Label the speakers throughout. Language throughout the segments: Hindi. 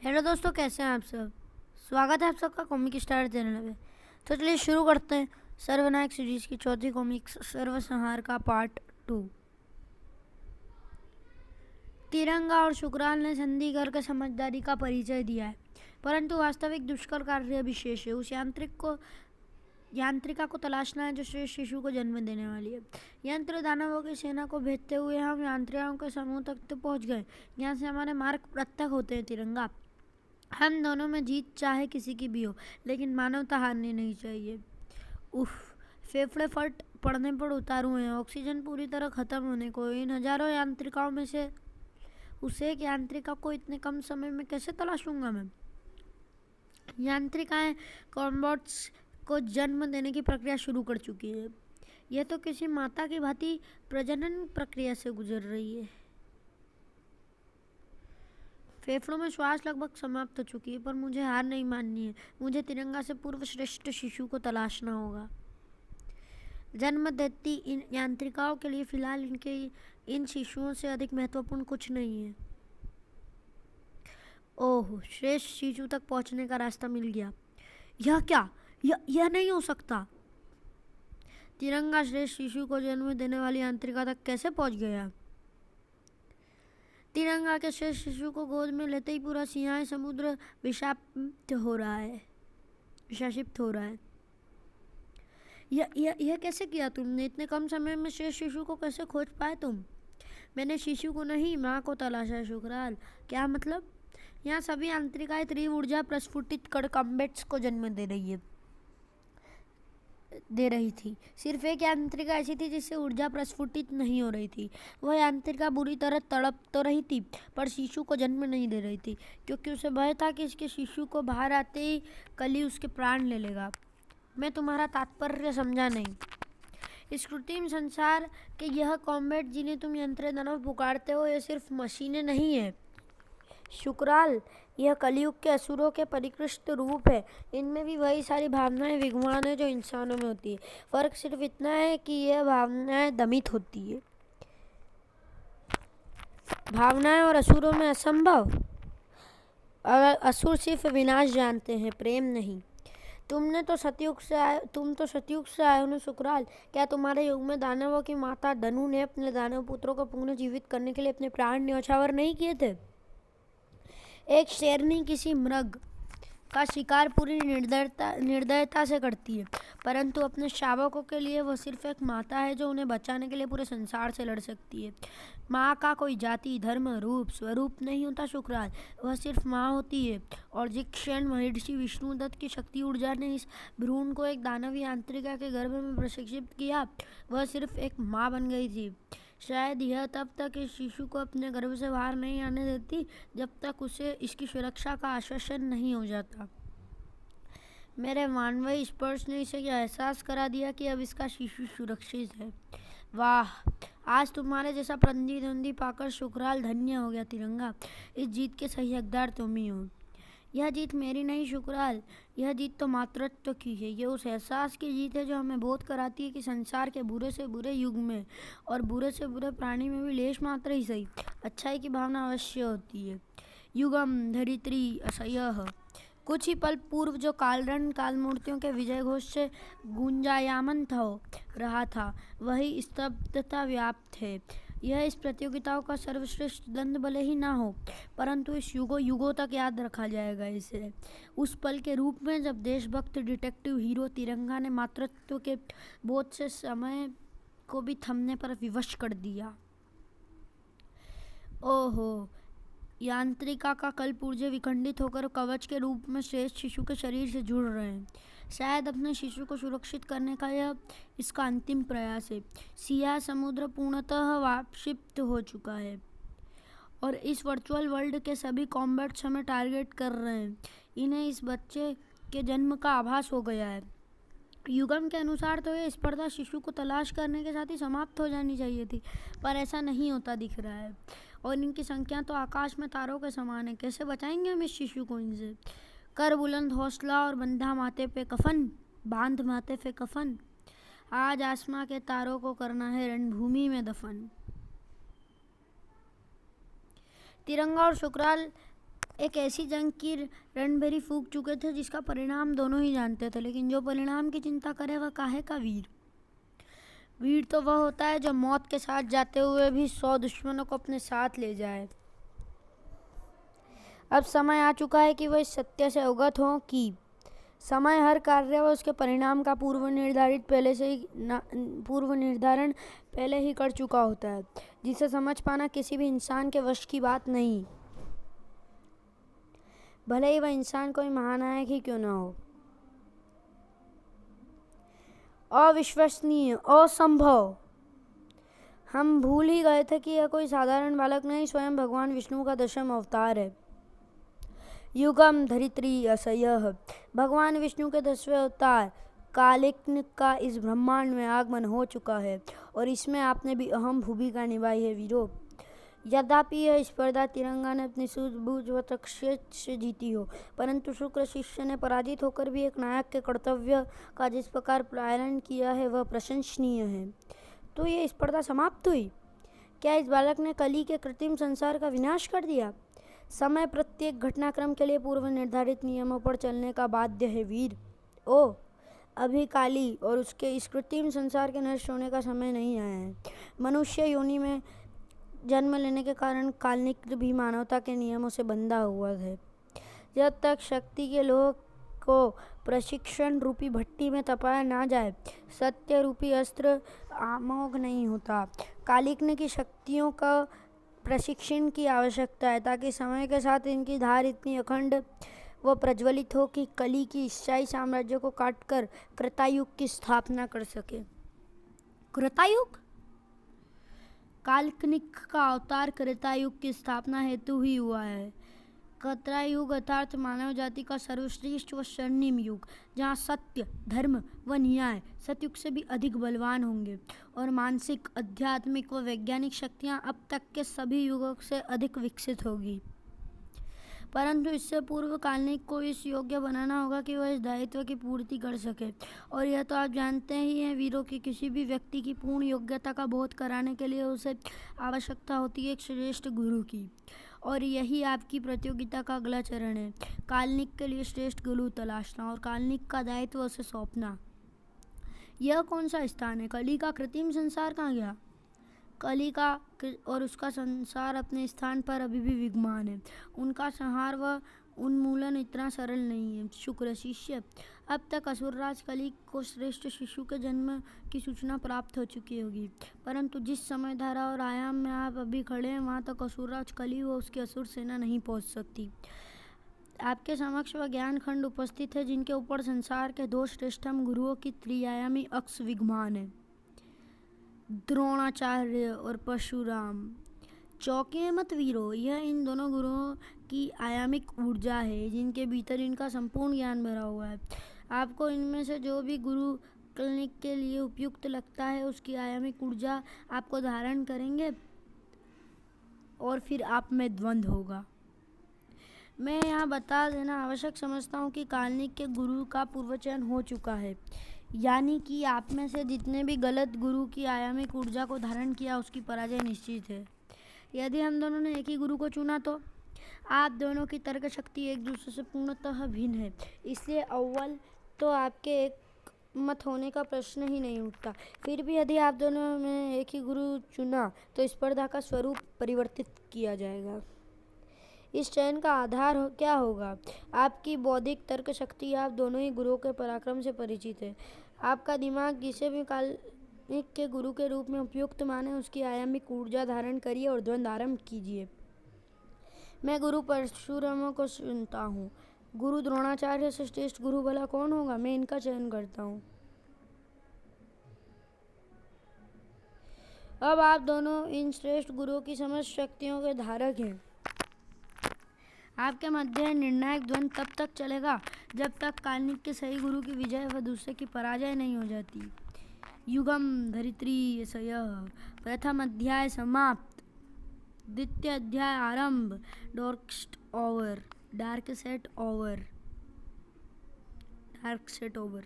Speaker 1: हेलो दोस्तों, कैसे हैं आप सब। स्वागत है आप सबका कॉमिक स्टार चैनल में। तो चलिए शुरू करते हैं सर्वनायक सीरीज की चौथी कॉमिक सर्वसंहार का पार्ट 2। तिरंगा और शुक्राल ने संधि करके समझदारी का परिचय दिया है, परंतु वास्तविक दुष्कर कार्य विशेष है। उस यांत्रिका को तलाशना है जो श्रेष्ठ शिशु को जन्म देने वाली है। यंत्र दानवों की सेना को भेजते हुए हम यांत्रिकाओं के समूह तक तो पहुंच गए, यहाँ से हमारे मार्ग प्रत्यक्ष होते हैं। तिरंगा, हम दोनों में जीत चाहे किसी की भी हो, लेकिन मानवता हारनी नहीं चाहिए। उफ, फेफड़े फट पड़ने पर उतारू हैं, ऑक्सीजन पूरी तरह खत्म होने को। इन हजारों यांत्रिकाओं में से उस एक यांत्रिका को इतने कम समय में कैसे तलाशूंगा मैं। यांत्रिकाएं कॉम्बॉट्स को जन्म देने की प्रक्रिया शुरू कर चुकी है। यह तो किसी माता की भांति प्रजनन प्रक्रिया से गुजर रही है। फेफड़ों में श्वास लगभग समाप्त हो चुकी है, पर मुझे हार नहीं माननी है। मुझे तिरंगा से पूर्व श्रेष्ठ शिशु को तलाशना होगा। जन्म देती इन यांत्रिकाओं के लिए फिलहाल इन शिशुओं से अधिक महत्वपूर्ण कुछ नहीं है। ओह, श्रेष्ठ शिशु तक पहुंचने का रास्ता मिल गया। यह क्या? यह नहीं हो सकता। तिरंगा श्रेष्ठ शिशु को जन्म देने वाली यांत्रिका तक कैसे पहुंच गया? तिरंगा के श्रेष्ठ शिशु को गोद में लेते ही पूरा सियाह समुद्र विषाक्त हो रहा है। यह कैसे किया तुमने? इतने कम समय में श्रेष्ठ शिशु को कैसे खोज पाए तुम? मैंने शिशु को नहीं, माँ को तलाशा शुक्राल। क्या मतलब? यहाँ सभी यांत्रिकाएं तीव्र ऊर्जा प्रस्फुटित कर कॉम्बैट्स को जन्म दे रही थी। सिर्फ एक यांत्रिका ऐसी थी जिससे ऊर्जा प्रस्फुटित नहीं हो रही थी। वह यांत्रिका बुरी तरह तड़प तो रही थी, पर शिशु को जन्म नहीं दे रही थी, क्योंकि उसे भय था कि इसके शिशु को बाहर आते ही कली उसके प्राण ले लेगा। मैं तुम्हारा तात्पर्य समझा नहीं। इस कृत्रिम संसार के यह कॉम्बैट जिन्हें तुम यंत्र दानव पुकारते हो, ये सिर्फ मशीनें नहीं है शुक्राल। यह कलयुग के असुरों के परिष्कृत रूप है। इनमें भी वही सारी भावनाएं विद्यमान है जो इंसानों में होती है। फर्क सिर्फ इतना है कि यह भावनाएं दमित होती है। भावनाएं और असुरों में असंभव। असुर सिर्फ विनाश जानते हैं, प्रेम नहीं। तुम तो सतयुग से आए हो ना शुक्राल। क्या तुम्हारे युग में दानवों की माता धनु ने अपने दानव पुत्रों को पुनर्जीवित करने के लिए अपने प्राण न्यौछावर नहीं किए थे? एक शेरनी किसी मृग का शिकार पूरी निर्दयता से करती है, परंतु अपने शावकों के लिए वह सिर्फ एक माता है जो उन्हें बचाने के लिए पूरे संसार से लड़ सकती है। माँ का कोई जाति, धर्म, रूप, स्वरूप नहीं होता शुक्राल। वह सिर्फ माँ होती है। और जिस क्षण महर्षि विष्णुदत्त की शक्ति ऊर्जा ने इस भ्रूण को एक दानवी यांत्रिका के गर्भ में प्रशिक्षित किया, वह सिर्फ एक माँ बन गई थी। शायद यह तब तक इस शिशु को अपने गर्भ से बाहर नहीं आने देती जब तक उसे इसकी सुरक्षा का आश्वासन नहीं हो जाता। मेरे मानवीय स्पर्श ने इसे यह एहसास करा दिया कि अब इसका शिशु सुरक्षित है। वाह, आज तुम्हारे जैसा प्रतिद्वंदी पाकर शुक्राल धन्य हो गया। तिरंगा, इस जीत के सही हकदार तुम ही हो। यह जीत मेरी नहीं शुक्राल, यह जीत तो मातृत्व की है। यह उस एहसास की जीत है जो हमें बोध कराती है कि संसार के बुरे से बुरे युग में और बुरे से बुरे प्राणी में भी लेश मात्र ही सही अच्छाई की भावना अवश्य होती है। युगम धरित्री असह्य। कुछ ही पल पूर्व जो कालरन कालमूर्तियों के विजय घोष से गुंजायमान रहा था, वही स्तब्धता व्याप्त है। यह इस प्रतियोगिताओं का सर्वश्रेष्ठ दंड भले ही ना हो, परंतु इस युगों युगों तक याद रखा जाएगा इसे, उस पल के रूप में जब देशभक्त डिटेक्टिव हीरो तिरंगा ने मातृत्व के बोझ से समय को भी थमने पर विवश कर दिया। ओहो, यांत्रिका का कलपुर्जे विखंडित होकर कवच के रूप में श्रेष्ठ शिशु के शरीर से जुड़ रहे हैं। शायद अपने शिशु को सुरक्षित करने का यह इसका अंतिम प्रयास है। सियाह समुद्र पूर्णतः वाष्पित हो चुका है और इस वर्चुअल वर्ल्ड के सभी कॉम्बैट्स हमें टारगेट कर रहे हैं। इन्हें इस बच्चे के जन्म का आभास हो गया है। युगम के अनुसार तो यह स्पर्धा शिशु को तलाश करने के साथ ही समाप्त हो जानी चाहिए थी, पर ऐसा नहीं होता दिख रहा है। और इनकी संख्या तो आकाश में तारों के समान है। कैसे बचाएंगे हम इस शिशु को इनसे? कर बुलंद हौसला और बांध माथे पे कफन। आज आसमां के तारों को करना है रणभूमि में दफन। तिरंगा और शुक्राल एक ऐसी जंग की रणभेरी फूंक चुके थे जिसका परिणाम दोनों ही जानते थे, लेकिन जो परिणाम की चिंता करे वह काहे का वीर। वीर तो वह होता है जो मौत के साथ जाते हुए भी 100 दुश्मनों को अपने साथ ले जाए। अब समय आ चुका है कि वह इस सत्य से अवगत हों कि समय हर कार्य व उसके परिणाम का पूर्व निर्धारण पहले ही कर चुका होता है, जिसे समझ पाना किसी भी इंसान के वश की बात नहीं, भले ही वह इंसान कोई महानायक ही क्यों न हो। अविश्वसनीय, असंभव। हम भूल ही गए थे कि यह कोई साधारण बालक नहीं, स्वयं भगवान विष्णु का 10वां अवतार है। युगम धरित्री असयः। भगवान विष्णु के 10वें अवतार कालिक का इस ब्रह्मांड में आगमन हो चुका है और इसमें आपने भी अहम भूमिका निभाई है वीरों। यद्यपि यह स्पर्धा तिरंगा ने अपनी सूझबूझ व तक्षेत्र से जीती हो, परंतु शुक्र शिष्य ने पराजित होकर भी एक नायक के कर्तव्य का जिस प्रकार पालन किया है वह प्रशंसनीय है। तो ये स्पर्धा समाप्त हुई। क्या इस बालक ने कली के कृत्रिम संसार का विनाश कर दिया? समय प्रत्येक घटनाक्रम के लिए पूर्व निर्धारित नियमों पर चलने का बाध्य है वीर। ओ, अभी काली और उसके इस कृत्रिम संसार के नष्ट होने का समय नहीं आया है। मनुष्य योनि में जन्म लेने के कारण काल्निक भी मानवता के नियमों से बंधा हुआ है। जब तक शक्ति के लोह को प्रशिक्षण रूपी भट्टी में तपाया ना जाए, सत्य रूपी अस्त्र अमोघ नहीं होता। कालिक की शक्तियों का प्रशिक्षण की आवश्यकता है ताकि समय के साथ इनकी धार इतनी अखंड व प्रज्वलित हो कि कली की ईसाई साम्राज्य को काटकर कृतायुग की स्थापना कर सके। कृतायुग? काल्पनिक का अवतार कृतायुग की स्थापना हेतु ही हुआ है। कृतायुग अर्थात मानव जाति का सर्वश्रेष्ठ व स्वर्णिम युग, जहाँ सत्य, धर्म व न्याय सतयुग से भी अधिक बलवान होंगे और मानसिक, आध्यात्मिक व वैज्ञानिक शक्तियाँ अब तक के सभी युगों से अधिक विकसित होगी। परंतु इससे पूर्व काल्निक को इस योग्य बनाना होगा कि वह इस दायित्व की पूर्ति कर सके। और यह तो आप जानते ही हैं वीरों की किसी भी व्यक्ति की पूर्ण योग्यता का बोध कराने के लिए उसे आवश्यकता होती है एक श्रेष्ठ गुरु की। और यही आपकी प्रतियोगिता का अगला चरण है, काल्निक के लिए श्रेष्ठ गुरु तलाशना और काल्निक का दायित्व उसे सौंपना। यह कौन सा स्थान है? कली का कृत्रिम संसार कहाँ गया? कली का और उसका संसार अपने स्थान पर अभी भी विद्यमान है। उनका संहार व उन्मूलन इतना सरल नहीं है। शुक्र शिष्य, अब तक असुरराज कली को श्रेष्ठ शिशु के जन्म की सूचना प्राप्त हो चुकी होगी, परंतु जिस समय धारा और आयाम में आप अभी खड़े हैं वहाँ तक असुरराज कली व उसकी असुर सेना नहीं पहुँच सकती। आपके समक्ष वह ज्ञान खंड उपस्थित है जिनके ऊपर संसार के 2 श्रेष्ठतम गुरुओं की त्रिआयामी अक्ष विद्यमान है, द्रोणाचार्य और परशुराम। चौंकिए मत वीरों, यह इन दोनों गुरुओं की आयामिक ऊर्जा है जिनके भीतर इनका संपूर्ण ज्ञान भरा हुआ है। आपको इनमें से जो भी गुरु काल्निक के लिए उपयुक्त लगता है उसकी आयामिक ऊर्जा आपको धारण करेंगे और फिर आप में द्वंद्व होगा। मैं यहाँ बता देना आवश्यक समझता हूँ कि काल्निक के गुरु का पूर्वचयन हो चुका है, यानी कि आप में से जितने भी गलत गुरु की आयामिक ऊर्जा को धारण किया उसकी पराजय निश्चित है। यदि हम दोनों ने एक ही गुरु को चुना तो आप दोनों की तर्क शक्ति एक दूसरे से पूर्णतः भिन्न है, इसलिए अव्वल तो आपके एक मत होने का प्रश्न ही नहीं उठता। फिर भी यदि आप दोनों में एक ही गुरु चुना तो स्पर्धा का स्वरूप परिवर्तित किया जाएगा। इस चयन का आधार क्या होगा? आपकी बौद्धिक तर्क शक्ति। आप दोनों ही गुरुओं के पराक्रम से परिचित है। आपका दिमाग जिसे भी काल्निक के गुरु के रूप में उपयुक्त माने उसकी आयामिक ऊर्जा धारण करिए और द्वंद्व आरंभ कीजिए। मैं गुरु परशुराम को सुनता हूँ। गुरु द्रोणाचार्य से श्रेष्ठ गुरु भला कौन होगा? मैं इनका चयन करता हूँ। अब आप दोनों इन श्रेष्ठ गुरुओं की समस्त शक्तियों के धारक हैं। आपके मध्य निर्णायक द्वंद्व तब तक चलेगा जब तक काल्निक के सही गुरु की विजय व दूसरे की पराजय नहीं हो जाती। युगम धरित्री असयः। प्रथम अध्याय समाप्त। द्वितीय अध्याय आरंभ। Dark set over.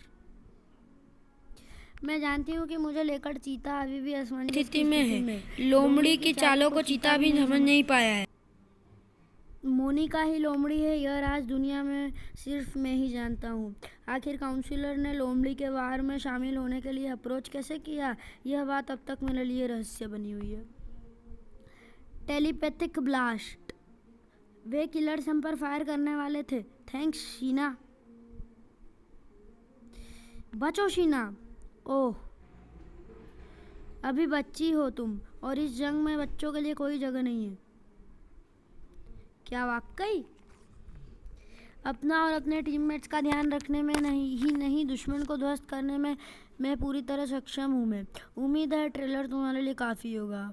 Speaker 1: मैं जानती हूँ कि मुझे लेकर चीता अभी भी असमंजस स्थिति में है। लोमड़ी की चालों को चीता भी समझ नहीं पाया है। मोनिका ही लोमड़ी है, यह राज दुनिया में सिर्फ मैं ही जानता हूँ। आखिर काउंसिलर ने लोमड़ी के वार में शामिल होने के लिए अप्रोच कैसे किया, यह बात अब तक मेरे लिए रहस्य बनी हुई है। टेलीपैथिक ब्लास्ट, वे किलर्स हम पर फायर करने वाले थे। थैंक्स शीना। बचो शीना। ओह, अभी बच्ची हो तुम, और इस जंग में बच्चों के लिए कोई जगह नहीं है। क्या वाकई? अपना और अपने टीममेट्स का ध्यान रखने में नहीं दुश्मन को ध्वस्त करने में मैं पूरी तरह सक्षम हूँ। मैं उम्मीद है ट्रेलर तुम्हारे लिए काफ़ी होगा।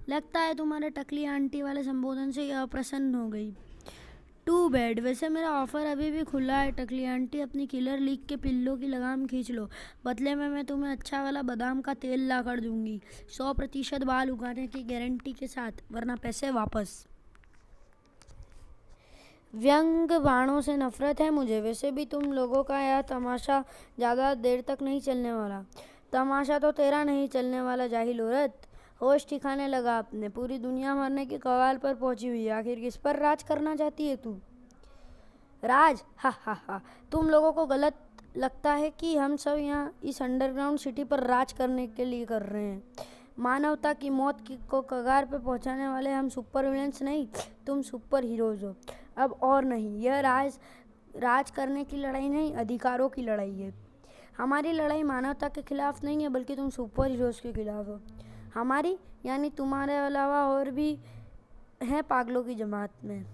Speaker 1: लगता है तुम्हारे टकली आंटी वाले संबोधन से यह प्रसन्न हो गई। टू बैड, वैसे मेरा ऑफर अभी भी खुला है टकली आंटी, अपनी किलर लीग के पिल्लों की लगाम खींच लो, बदले में मैं तुम्हें अच्छा वाला बादाम का तेल ला कर दूंगी, 100% बाल उगाने की गारंटी के साथ, वरना पैसे वापस। व्यंग बाणों से नफरत है मुझे। वैसे भी तुम लोगों का यह तमाशा ज़्यादा देर तक नहीं चलने वाला। तमाशा तो तेरा नहीं चलने वाला जाहिल औरत। होश ठिकाने लगा अपने। पूरी दुनिया मरने की कगार पर पहुंची हुई है। आखिर किस पर राज करना चाहती है तू? राज? हा हा हा। तुम लोगों को गलत लगता है कि हम सब यहाँ इस अंडरग्राउंड सिटी पर राज करने के लिए कर रहे हैं। मानवता की मौत को कगार पे पहुंचाने वाले हम सुपर विलेंस नहीं, तुम सुपर हीरोज हो। अब और नहीं, यह राज करने की लड़ाई नहीं, अधिकारों की लड़ाई है। हमारी लड़ाई मानवता के खिलाफ नहीं है, बल्कि तुम सुपर हीरोज के खिलाफ हो। हमारी यानी तुम्हारे अलावा और भी हैं पागलों की जमात में।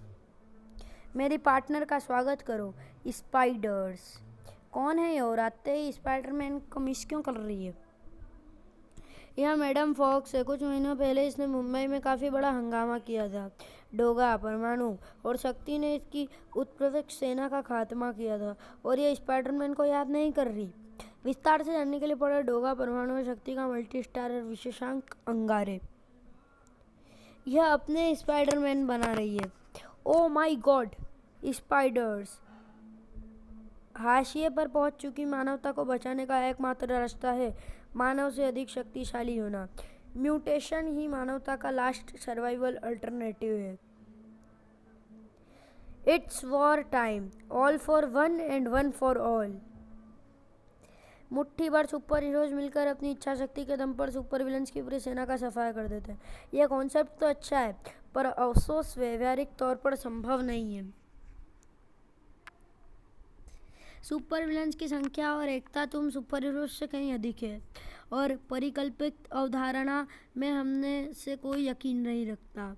Speaker 1: मेरी पार्टनर का स्वागत करो, स्पाइडर्स। कौन है ये और आते ही स्पाइडरमैन को मिस क्यों कर रही है? यह मैडम फॉक्स है। कुछ महीनों पहले इसने मुंबई में काफ़ी बड़ा हंगामा किया था। डोगा, परमाणु और शक्ति ने इसकी उत्प्रेरक सेना का खात्मा किया था, और यह स्पाइडरमैन को याद नहीं कर रही। विस्तार से जानने के लिए पढ़े डोगा, परमाणु और शक्ति का मल्टी स्टारर विशेषांक अंगारे। यह अपने स्पाइडरमैन बना रही है। ओ माई गॉड, स्पाइडर्स। हाशिए पर पहुंच चुकी मानवता को बचाने का एकमात्र रास्ता है मानव से अधिक शक्तिशाली होना। म्यूटेशन ही मानवता का लास्ट सर्वाइवल अल्टरनेटिव है। It's war time, all for one and one for all. मुट्ठी भर सुपर हीरोज मिलकर अपनी इच्छा शक्ति के दम पर सुपर विलन्स की पूरी सेना का सफाया कर देते हैं। यह कॉन्सेप्ट तो अच्छा है, पर अफसोस व्यवहारिक तौर पर संभव नहीं है। सुपर विलन्स की संख्या और एकता तुम सुपर हीरोज से कहीं अधिक है, और परिकल्पित अवधारणा में हमने से कोई यकीन नहीं रखता।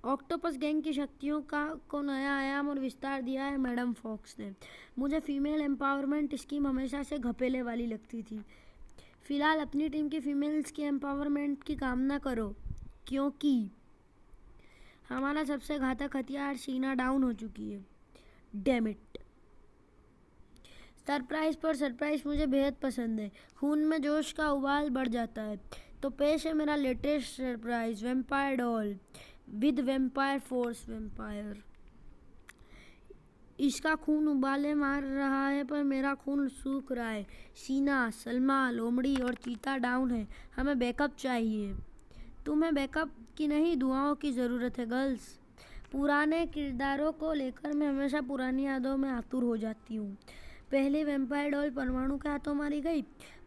Speaker 1: ऑक्टोपस गैंग की शक्तियों को नया आयाम और विस्तार दिया है मैडम फॉक्स ने। मुझे फीमेल एम्पावरमेंट स्कीम हमेशा से घपेले वाली लगती थी। फिलहाल अपनी टीम की फीमेल्स की एम्पावरमेंट की कामना करो, क्योंकि हमारा सबसे घातक हथियार शीना डाउन हो चुकी है। Damn it. सरप्राइज पर सरप्राइज मुझे बेहद पसंद है। खून में जोश का उबाल बढ़ जाता है। तो पेश है मेरा latest surprise, vampire doll with vampire force vampire. इसका खून उबाले मार रहा है, पर मेरा खून सूख रहा है। शीना, सलमा, लोमड़ी और चीता डाउन है। हमें बैकअप चाहिए। तुम्हें बैकअप की नहीं, दुआओं की ज़रूरत है गर्ल्स। पुराने किरदारों को लेकर मैं हमेशा पुरानी यादों में आतुर हो जाती हूँ। पहले वैम्पायर डॉल परमाणु के हाथों मारी गई,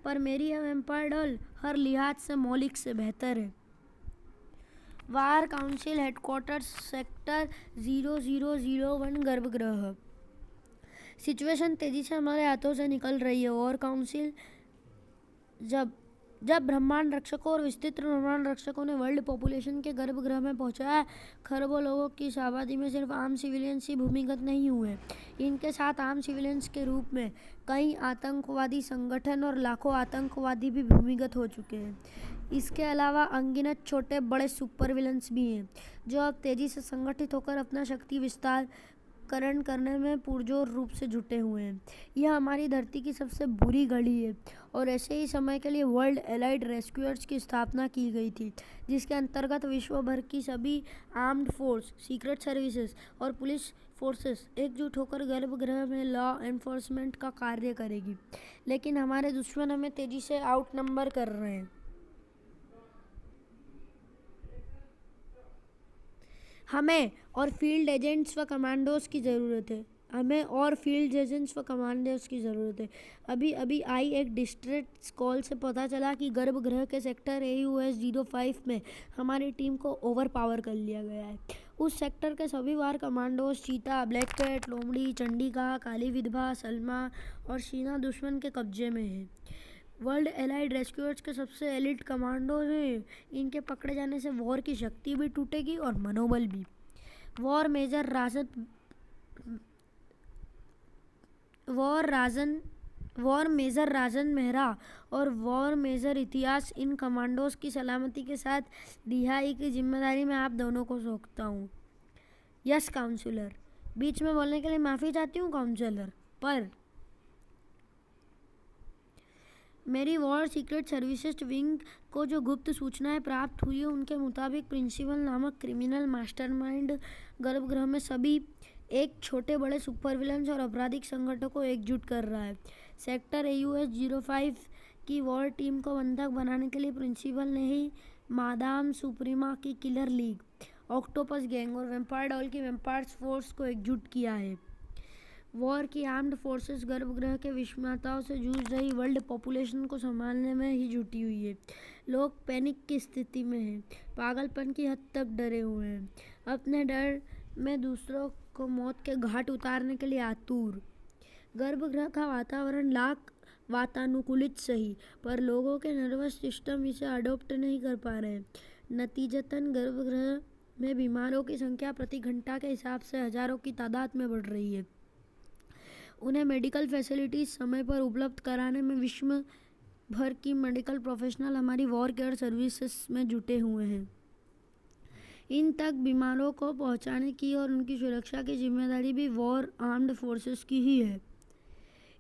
Speaker 1: पर मेरी यह वैम्पायर डॉल हर लिहाज से मौलिक से बेहतर है। वार काउंसिल हेडक्वार्टर्स, सेक्टर 0001 गर्भगृह। सिचुएशन तेजी से हमारे हाथों से निकल रही है। और काउंसिल जब ब्रह्मांड रक्षकों और विस्तृत ब्रह्मांड रक्षकों ने वर्ल्ड पॉपुलेशन के गर्भगृह में पहुंचाया, खरबों लोगों की इस आबादी में सिर्फ आम सिविलियंस ही भूमिगत नहीं हुए। इनके साथ आम सिविलियंस के रूप में कई आतंकवादी संगठन और लाखों आतंकवादी भी भूमिगत हो चुके हैं। इसके अलावा अनगिनत छोटे बड़े सुपर विलन्स भी हैं, जो अब तेज़ी से संगठित होकर अपना शक्ति विस्तार करने में पुरजोर रूप से जुटे हुए हैं। यह हमारी धरती की सबसे बुरी घड़ी है, और ऐसे ही समय के लिए वर्ल्ड एलाइड रेस्क्यूअर्स की स्थापना की गई थी, जिसके अंतर्गत विश्व भर की सभी आर्म्ड फोर्स, सीक्रेट सर्विसेज और पुलिस फोर्सेस एकजुट होकर गर्भगृह में लॉ एनफोर्समेंट का कार्य करेगी। लेकिन हमारे दुश्मन हमें तेजी से आउटनंबर कर रहे हैं। हमें और फील्ड एजेंट्स व कमांडोज की ज़रूरत है। अभी अभी आई एक डिस्ट्रेस कॉल से पता चला कि गर्भगृह के सेक्टर AUS-05 में हमारी टीम को ओवर पावर कर लिया गया है। उस सेक्टर के सभी वार कमांडोज चीता, ब्लैक कैट, लोमड़ी, चंडिका, काली विधवा, सलमा और शीना दुश्मन के कब्जे में है। वर्ल्ड एलाइड रेस्क्यूअर्स के सबसे एलिट कमांडो हैं। इनके पकड़े जाने से वॉर की शक्ति भी टूटेगी और मनोबल भी। वॉर मेजर राजन मेहरा और वॉर मेजर इतिहास इन कमांडोज की सलामती के साथ रिहाई की जिम्मेदारी मैं आप दोनों को सौंपता हूँ। Yes counsellor. बीच में बोलने के लिए माफ़ी चाहती हूँ काउंसलर, पर मेरी वॉर सीक्रेट सर्विसेज विंग को जो गुप्त सूचनाएं प्राप्त हुई है उनके मुताबिक प्रिंसिपल नामक क्रिमिनल मास्टरमाइंड गर्भगृह में सभी एक छोटे बड़े सुपर विलन्स और आपराधिक संगठनों को एकजुट कर रहा है। सेक्टर AUS-05 की वॉर टीम को बंधक बनाने के लिए प्रिंसिपल ने ही मादाम सुप्रीमा की किलर लीग, ऑक्टोपस गैंग और वेम्पायर डॉल की वेम्पायर्स फोर्स को एकजुट किया है। वॉर की आर्म्ड फोर्सेस गर्भगृह के विषमताओं से जूझ रही वर्ल्ड पॉपुलेशन को संभालने में ही जुटी हुई है। लोग पैनिक की स्थिति में हैं, पागलपन की हद तक डरे हुए हैं, अपने डर में दूसरों को मौत के घाट उतारने के लिए आतुर। गर्भगृह का वातावरण लाख वातानुकूलित सही, पर लोगों के नर्वस सिस्टम इसे अडॉप्ट नहीं कर पा रहे हैं। नतीजतन गर्भगृह में बीमारों की संख्या प्रति घंटा के हिसाब से हजारों की तादाद में बढ़ रही है। उन्हें मेडिकल फैसिलिटीज समय पर उपलब्ध कराने में विश्व भर की मेडिकल प्रोफेशनल हमारी वॉर केयर सर्विसेज में जुटे हुए हैं। इन तक बीमारों को पहुंचाने की और उनकी सुरक्षा की जिम्मेदारी भी वॉर आर्म्ड फोर्सेस की ही है।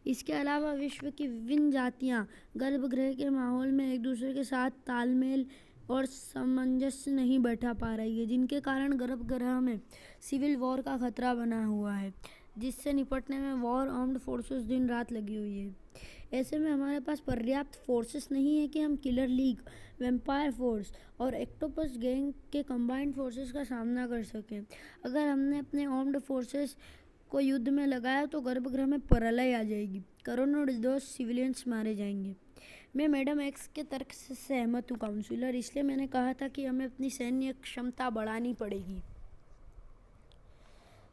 Speaker 1: इसके अलावा विश्व की विभिन्न जातियां गर्भगृह के माहौल में एक दूसरे के साथ तालमेल और सामंजस्य नहीं बैठा पा रही है, जिनके कारण गर्भगृह में सिविल वॉर का खतरा बना हुआ है, जिससे निपटने में वॉर आर्म्ड फोर्सेस दिन रात लगी हुई है। ऐसे में हमारे पास पर्याप्त फोर्सेस नहीं है कि हम किलर लीग, वेम्पायर फोर्स और ऑक्टोपस गैंग के कंबाइंड फोर्सेस का सामना कर सकें। अगर हमने अपने आर्म्ड फोर्सेस को युद्ध में लगाया तो गर्भगृह में प्रलय आ जाएगी, करोड़ों निर्दोष सिविलियंस मारे जाएंगे। मैं मैडम एक्स के तर्क से सहमत हूँ काउंसलर, इसलिए मैंने कहा था कि हमें अपनी सैन्य क्षमता बढ़ानी पड़ेगी।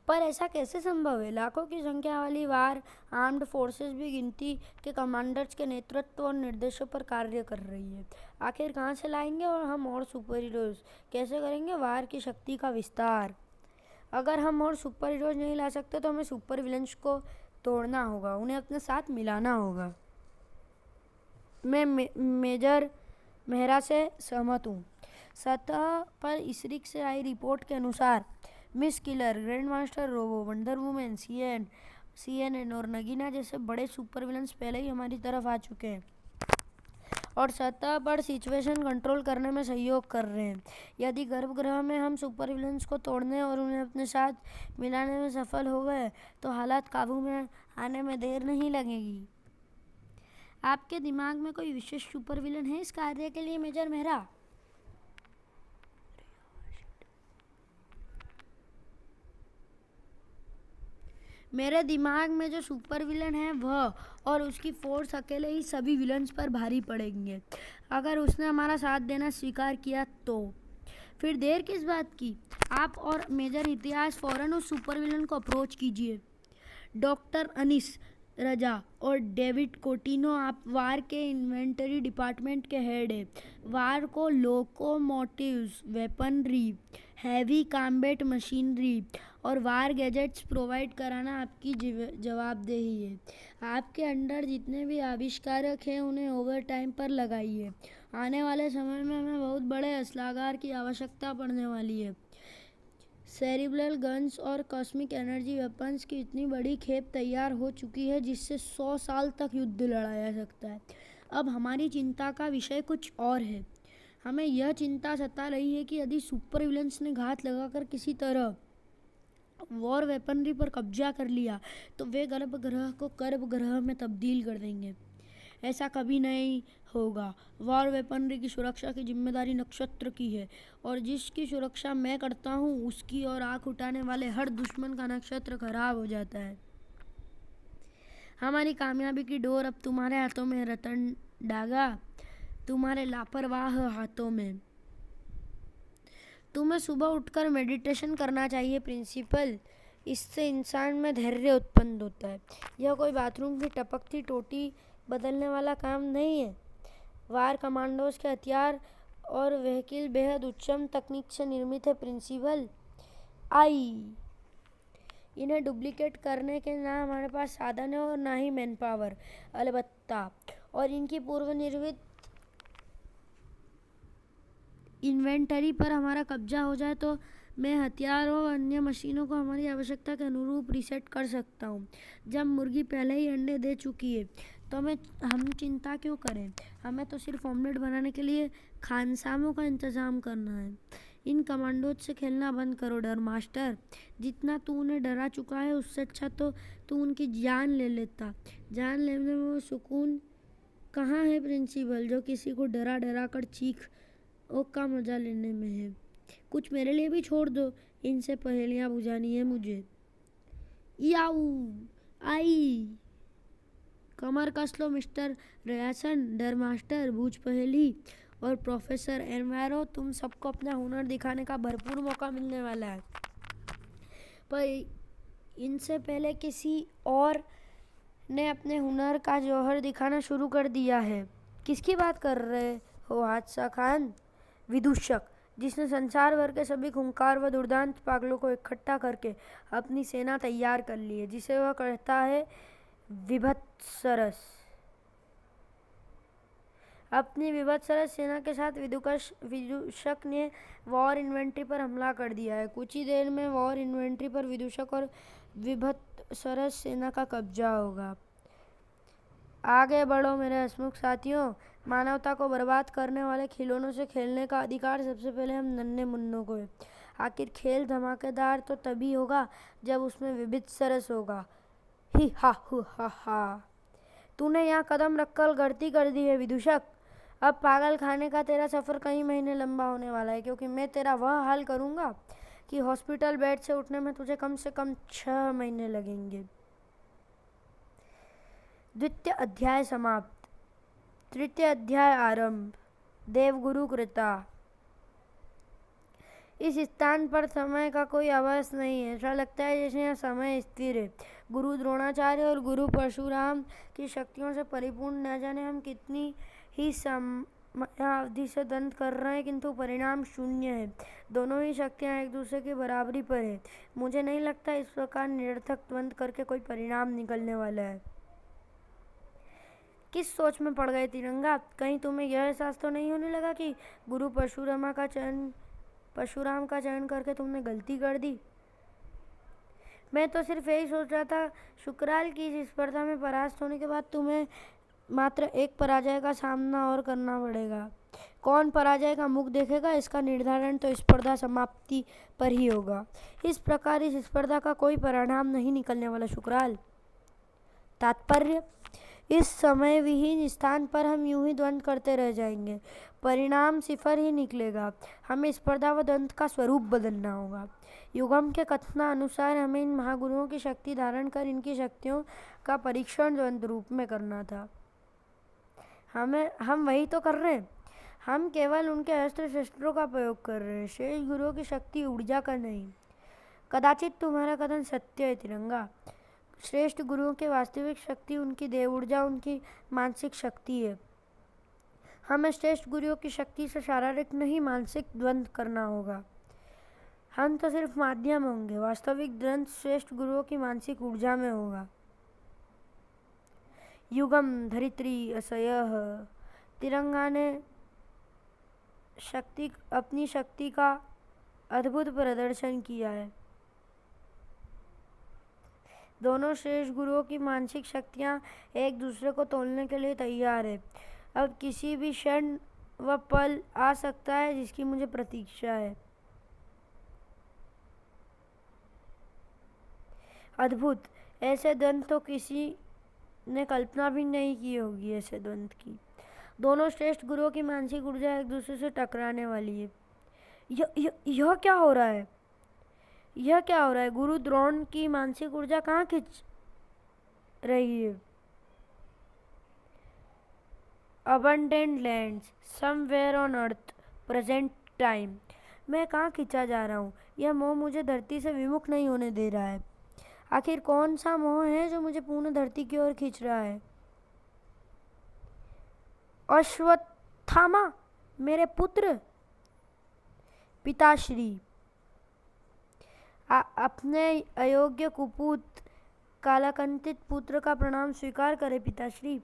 Speaker 1: पर ऐसा कैसे संभव है? लाखों की संख्या वाली वार आर्म्ड फोर्सेस भी गिनती के कमांडर्स के नेतृत्व और निर्देशों पर कार्य कर रही है। आखिर कहाँ से लाएंगे और हम और सुपर हीरोज कैसे करेंगे वार की शक्ति का विस्तार? अगर हम और सुपर हीरोज नहीं ला सकते तो हमें सुपर विलन्स को तोड़ना होगा, उन्हें अपने साथ मिलाना होगा। मैं मेजर मेहरा से सहमत हूँ। सतह पर इसरिक से आई रिपोर्ट के अनुसार Miss Killer, Grand Master Robo, Wonder Women, CNN और नगीना जैसे बड़े सुपर विलन्स पहले ही हमारी तरफ आ चुके हैं और सतह पर सिचुएशन कंट्रोल करने में सहयोग कर रहे हैं। यदि गर्भगृह में हम सुपर विलन्स को तोड़ने और उन्हें अपने साथ मिलाने में सफल हो गए तो हालात काबू में आने में देर नहीं लगेगी। आपके दिमाग में कोई विशेष सुपर विलन है इस कार्य के लिए मेजर मेहरा? मेरे दिमाग में जो सुपर विलन है वह और उसकी फोर्स अकेले ही सभी विलन्स पर भारी पड़ेंगे। अगर उसने हमारा साथ देना स्वीकार किया तो फिर देर किस बात की? आप और मेजर इतिहास फौरन उस सुपर विलन को अप्रोच कीजिए। डॉक्टर अनीस रजा और डेविड कोटिनो, आप वार के इन्वेंटरी डिपार्टमेंट के हेड है। वार को locomotives, weaponry, heavy combat machinery और वार गैजेट्स प्रोवाइड कराना आपकी जवाबदेही है। आपके अंडर जितने भी आविष्कारक हैं उन्हें ओवर टाइम पर लगाइए। आने वाले समय में हमें बहुत बड़े असलागार की आवश्यकता पड़ने वाली है। सेरिब्रल गन्स और कॉस्मिक एनर्जी वेपन्स की इतनी बड़ी खेप तैयार हो चुकी है जिससे 100 साल तक युद्ध लड़ा जा सकता है। अब हमारी चिंता का विषय कुछ और है। हमें यह चिंता सता रही है कि यदि सुपर विलन्स ने घात लगाकर किसी तरह वॉर वेपनरी पर कब्जा कर लिया तो वे गर्भगृह को कर्भगृह में तब्दील कर देंगे। ऐसा कभी नहीं होगा। वॉर वेपनरी की सुरक्षा की जिम्मेदारी नक्षत्र की है और जिसकी सुरक्षा मैं करता हूँ उसकी और आंख उठाने वाले हर दुश्मन का नक्षत्र खराब हो जाता है। हमारी कामयाबी की डोर अब तुम्हारे हाथों में, रतन डागा, तुम्हारे लापरवाह हाथों में। तुम्हें सुबह उठकर मेडिटेशन करना चाहिए प्रिंसिपल, इससे इंसान में धैर्य उत्पन्न होता है। यह कोई बाथरूम की टपकती टोटी बदलने वाला काम नहीं है। वार कमांडोज के हथियार और व्हीकल बेहद उच्चतम तकनीक से निर्मित है प्रिंसिपल। इन्हें डुप्लीकेट करने के ना हमारे पास साधन है और ना ही मैन पावर, अलबत्ता और इनकी पूर्व निर्मित इन्वेंटरी पर हमारा कब्जा हो जाए तो मैं हथियारों और अन्य मशीनों को हमारी आवश्यकता के अनुरूप रीसेट कर सकता हूँ। जब मुर्गी पहले ही अंडे दे चुकी है तो हम चिंता क्यों करें? हमें तो सिर्फ ऑमलेट बनाने के लिए खानसामों का इंतज़ाम करना है। इन कमांडोज से खेलना बंद करो डर मास्टर। जितना तू उन्हें डरा चुका है उससे अच्छा तो तू उनकी जान ले लेता। जान लेने में वो सुकून कहाँ है प्रिंसिपल जो किसी को डरा डरा कर चीख का मजा लेने में है। कुछ मेरे लिए भी छोड़ दो, इनसे पहेलियां बुझानी है मुझे। याऊ आई, कमर कस लो मिस्टर रयासन, डर मास्टर, बूझ पहेली और प्रोफेसर एनवायरो, तुम सबको अपना हुनर दिखाने का भरपूर मौका मिलने वाला है। पर इनसे पहले किसी और ने अपने हुनर का जौहर दिखाना शुरू कर दिया है। किसकी बात कर रहे हो हादसा खान? विदूषक, जिसने संसार भर के सभी खूंखार व दुर्दांत पागलों को इकट्ठा करके अपनी सेना तैयार कर ली है, जिसे वह कहता है विभत्सरस। अपनी विभत्सरस सेना के साथ विदूषक ने वॉर इन्वेंट्री पर हमला कर दिया है। कुछ ही देर में वॉर इन्वेंट्री पर विदूषक और विभत्सरस सेना का कब्जा होगा। आगे बढ़ो मेरे हंसमुख साथियों। मानवता को बर्बाद करने वाले खिलौनों से खेलने का अधिकार सबसे पहले हम नन्हे मुन्नों को है। आखिर खेल धमाकेदार तो तभी होगा जब उसमें विभत्सरस होगा। ही हा हु हा हा। तूने यहाँ कदम रखकर गलती कर दी है विदूषक। अब पागल खाने का तेरा सफ़र कई महीने लंबा होने वाला है, क्योंकि मैं तेरा वह हाल करूँगा कि हॉस्पिटल बेड से उठने में तुझे कम से कम 6 महीने लगेंगे। द्वितीय अध्याय समाप्त। तृतीय अध्याय आरंभ। देवगुरु कृता। इस स्थान पर समय का कोई आभास नहीं है। ऐसा लगता है जैसे यहाँ समय स्थिर है। गुरु द्रोणाचार्य और गुरु परशुराम की शक्तियों से परिपूर्ण न जाने हम कितनी ही समयावधि से दंड कर रहे हैं, किंतु परिणाम शून्य है। दोनों ही शक्तियाँ एक दूसरे की बराबरी पर है। मुझे नहीं लगता इस प्रकार निरर्थक द्वंद करके कोई परिणाम निकलने वाला है। किस सोच में पड़ गए तिरंगा? कहीं तुम्हें यह एहसास तो नहीं होने लगा कि गुरु परशुराम का चयन करके तुमने गलती कर दी? मैं तो सिर्फ यही सोच रहा था शुक्राल की इस स्पर्धा में परास्त होने के बाद तुम्हें मात्र एक पराजय का सामना और करना पड़ेगा। कौन पराजय का मुख देखेगा इसका निर्धारण तो स्पर्धा समाप्ति पर ही होगा। इस प्रकार इस स्पर्धा का कोई परिणाम नहीं निकलने वाला शुक्राल। तात्पर्य, इस समय विहीन स्थान पर हम यूं ही द्वंद्व करते रह जाएंगे, परिणाम सिफर ही निकलेगा। हमें स्पर्धा व द्वंद्व का स्वरूप बदलना होगा। युगम के कथनानुसार हमें इन महागुरुओं की शक्ति धारण कर इनकी शक्तियों का परीक्षण द्वंद्व रूप में करना था। हम वही तो कर रहे हैं। हम केवल उनके अस्त्र शस्त्रों का प्रयोग कर रहे हैं, शेष गुरुओं की शक्ति ऊर्जा का नहीं। कदाचित तुम्हारा कथन सत्य है तिरंगा। श्रेष्ठ गुरुओं की वास्तविक शक्ति उनकी देव ऊर्जा, उनकी मानसिक शक्ति है। हमें श्रेष्ठ गुरुओं की शक्ति से शारीरिक नहीं मानसिक द्वंद्व करना होगा। हम तो सिर्फ माध्यम होंगे, वास्तविक द्वंद्व श्रेष्ठ गुरुओं की मानसिक ऊर्जा में होगा। युगम धरित्री असयः। तिरंगा ने अपनी शक्ति का अद्भुत प्रदर्शन किया है। दोनों श्रेष्ठ गुरुओं की मानसिक शक्तियाँ एक दूसरे को तोलने के लिए तैयार है। अब किसी भी क्षण व पल आ सकता है जिसकी मुझे प्रतीक्षा है। अद्भुत, ऐसे द्वंद्व तो किसी ने कल्पना भी नहीं की होगी। ऐसे द्वंद्व की दोनों श्रेष्ठ गुरुओं की मानसिक ऊर्जा एक दूसरे से टकराने वाली है। यह क्या हो रहा है? यह क्या हो रहा है? गुरु द्रोण की मानसिक ऊर्जा कहाँ खिंच रही है? Abundant lands somewhere on earth present time. मैं कहाँ खींचा जा रहा हूँ? यह मोह मुझे धरती से विमुख नहीं होने दे रहा है। आखिर कौन सा मोह है जो मुझे पूर्ण धरती की ओर खींच रहा है? अश्वत्थामा, मेरे पुत्र। पिताश्री, अपने अयोग्य कुपूत कालाकंटित पुत्र का प्रणाम स्वीकार करे पिताश्री।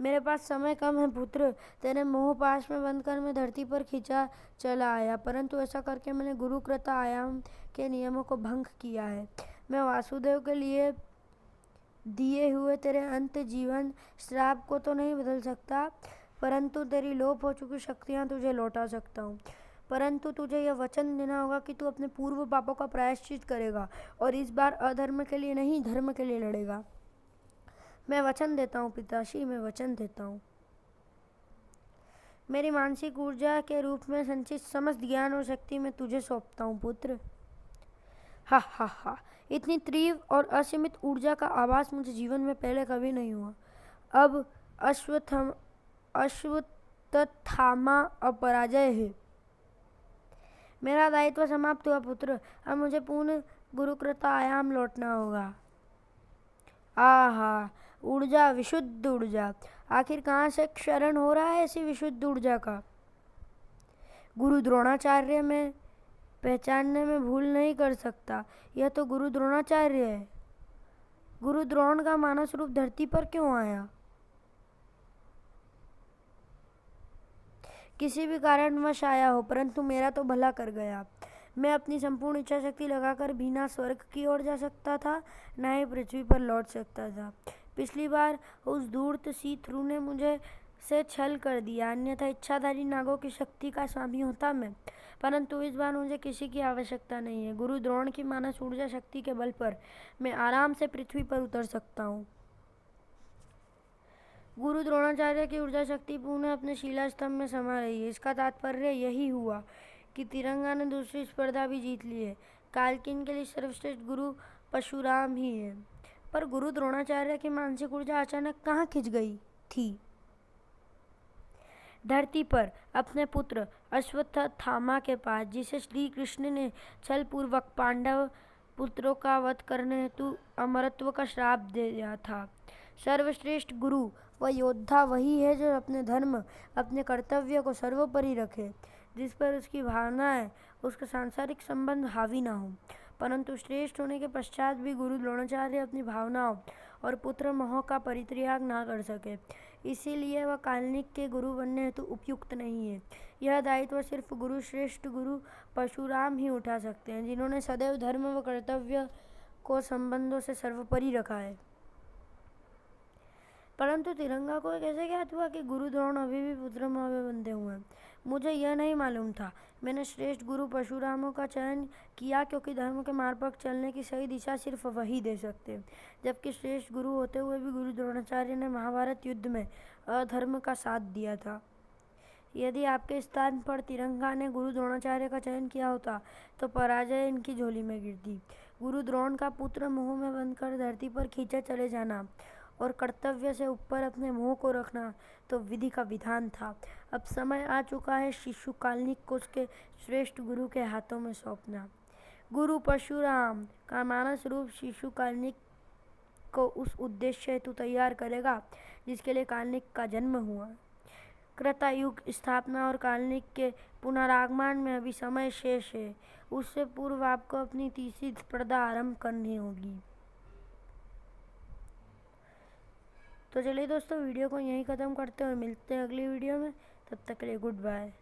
Speaker 1: मेरे पास समय कम है पुत्र। तेरे मोह पाश में बंधकर मैं धरती पर खींचा चला आया, परंतु ऐसा करके मैंने गुरुकृता आयाम के नियमों को भंग किया है। मैं वासुदेव के लिए दिए हुए तेरे अंत जीवन श्राप को तो नहीं बदल सकता, परंतु तेरी लोप हो चुकी शक्तियाँ तुझे लौटा सकता हूँ। परंतु तुझे यह वचन देना होगा कि तू अपने पूर्व पापों का प्रायश्चित करेगा और इस बार अधर्म के लिए नहीं, धर्म के लिए लड़ेगा। मैं वचन देता हूँ पिताश्री, मैं वचन देता हूँ। मेरी मानसिक ऊर्जा के रूप में संचित समस्त ज्ञान और शक्ति मैं तुझे सौंपता हूँ पुत्र। हा हा हा, इतनी तीव्र और असीमित ऊर्जा का आभास मुझे जीवन में पहले कभी नहीं हुआ। अब अश्वत्थामा अपराजय है। मेरा दायित्व समाप्त हुआ पुत्र। अब मुझे पूर्ण गुरुकृता आयाम लौटना होगा। आहा, ऊर्जा, विशुद्ध ऊर्जा। आखिर कहाँ से क्षरण हो रहा है ऐसी विशुद्ध ऊर्जा का? गुरु द्रोणाचार्य में पहचानने में भूल नहीं कर सकता। यह तो गुरु द्रोणाचार्य है। गुरु द्रोण का मानस रूप धरती पर क्यों आया? किसी भी कारणवश आया हो, परंतु मेरा तो भला कर गया। मैं अपनी संपूर्ण इच्छा शक्ति लगाकर भी ना स्वर्ग की ओर जा सकता था, ना ही पृथ्वी पर लौट सकता था। पिछली बार उस धूर्त सीथ्रू ने मुझे से छल कर दिया, अन्यथा इच्छाधारी नागों की शक्ति का स्वामी होता मैं। परंतु इस बार मुझे किसी की आवश्यकता नहीं है। गुरु द्रोण की मानस ऊर्जा शक्ति के बल पर मैं आराम से पृथ्वी पर उतर सकता हूँ। गुरु द्रोणाचार्य की ऊर्जा शक्ति पूर्ण अपने शिला स्तंभ में समा रही है। इसका तात्पर्य यही हुआ कि तिरंगा ने दूसरी स्पर्धा भी जीत ली है। कालकिन के लिए सर्वश्रेष्ठ गुरु परशुराम ही है। पर गुरु द्रोणाचार्य की मानसिक ऊर्जा अचानक कहाँ खिंच गई थी? धरती पर अपने पुत्र अश्वत्थामा के पास, जिसे श्री कृष्ण ने छल पूर्वक पांडव पुत्रों का वध करने हेतु अमरत्व का श्राप दे दिया था। सर्वश्रेष्ठ गुरु व योद्धा वही है जो अपने धर्म, अपने कर्तव्य को सर्वोपरि रखे, जिस पर उसकी भावनाएं, उसका सांसारिक संबंध हावी ना हो। परंतु श्रेष्ठ होने के पश्चात भी गुरु द्रोणाचार्य अपनी भावनाओं और पुत्र मोह का परित्याग ना कर सके, इसीलिए वह काल्निक के गुरु बनने हेतु उपयुक्त नहीं है। यह दायित्व सिर्फ गुरु श्रेष्ठ गुरु परशुराम ही उठा सकते हैं, जिन्होंने सदैव धर्म व कर्तव्य को संबंधों से सर्वोपरि रखा है। परंतु तिरंगा को कैसे ज्ञात हुआ कि गुरु द्रोण अभी भी पुत्र मोह में बंधे हुए हैं? मुझे यह नहीं मालूम था। मैंने श्रेष्ठ गुरु परशुरामों का चयन किया क्योंकि धर्म के मार्ग पर चलने की सही दिशा सिर्फ वही दे सकते, जबकि श्रेष्ठ गुरु होते हुए भी गुरु द्रोणाचार्य ने महाभारत युद्ध में अधर्म का साथ दिया था। यदि आपके स्थान पर तिरंगा ने गुरु द्रोणाचार्य का चयन किया होता तो पराजय इनकी झोली में गिरती। गुरु द्रोण का पुत्र मोह में बंधकर धरती पर खींचे चले जाना और कर्तव्य से ऊपर अपने मोह को रखना तो विधि का विधान था। अब समय आ चुका है शिशु काल्निक को उसके श्रेष्ठ गुरु के हाथों में सौंपना। गुरु परशुराम का मानस रूप शिशु काल्निक को उस उद्देश्य हेतु तैयार करेगा जिसके लिए काल्निक का जन्म हुआ। कृतयुग स्थापना और काल्निक के पुनरागमन में अभी समय शेष है। उससे पूर्व आपको अपनी तीसरी स्पर्धा आरंभ करनी होगी। तो चलिए दोस्तों, वीडियो को यहीं ख़त्म करते हैं और मिलते हैं अगली वीडियो में। तब तक के लिए गुड बाय।